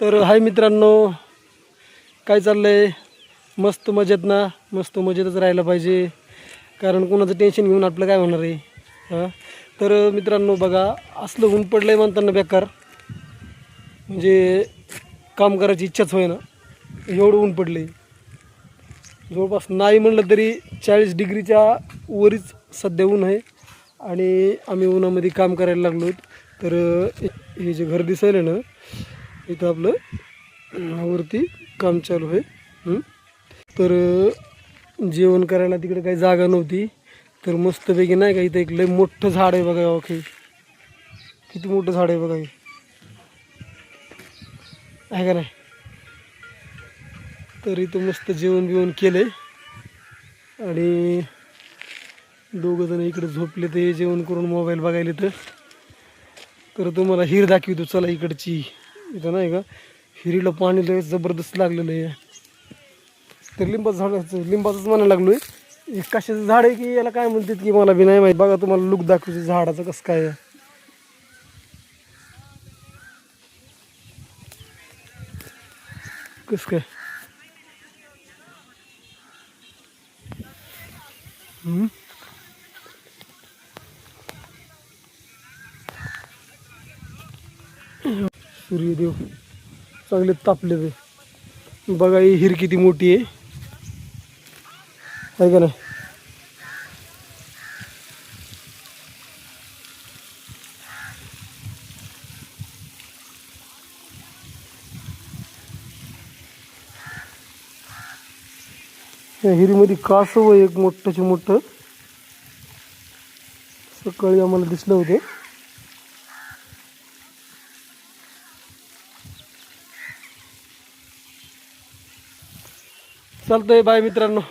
तर हाय मित्रांनो, काय चाललंय? मस्त मजेत ना? मस्त मजेतच राहायला पाहिजे, कारण कोणाचं टेन्शन घेऊन आपलं काय होणार आहे. हां, तर मित्रांनो बघा, असलं ऊन पडलं आहे म्हणताना बेकार, म्हणजे काम करायची इच्छाच होय ना, एवढं ऊन पडलं आहे. जवळपास नाही म्हणलं तरी 40 डिग्रीच्या वरच सध्या ऊन आहे आणि आम्ही उन्हामध्ये काम करायला लागलो. तर हे जे घर दिसायला ना, इथं आपलं वरती काम चालू आहे. तर जेवण करायला तिकडे काही जागा नव्हती, तर मस्तपैकी नाही का इथं एक लय मोठं झाड आहे बघा. ओके, किती मोठं झाड आहे बघा, हे आहे का नाही? तर इथं मस्त जेवण बिवण केलं आणि दोघं जण इकडे झोपले, ते जेवण करून मोबाईल बघायला. तर तुम्हाला हिर दाखवतो चला इकडची. इथं नाही का हिरीला पाणी लय जबरदस्त लागलेलं आहे. तर लिंबाचंच म्हणायला लागलोय. हे कशाचं झाड आहे की याला काय म्हणतात की मला बी नाही माहीत. बघा तुम्हाला लुक दाखवतो झाडाचं कसं काय आहे. कसं काय सूर्यदेव चांगले तापले ते. बघा ही हिर किती मोठी आहे का नाही? या हिरीमध्ये कासव आहे एक मोठंचे मोठं, सकाळी आम्हाला दिसलं होतं. चालतंय, बाय मित्रांनो.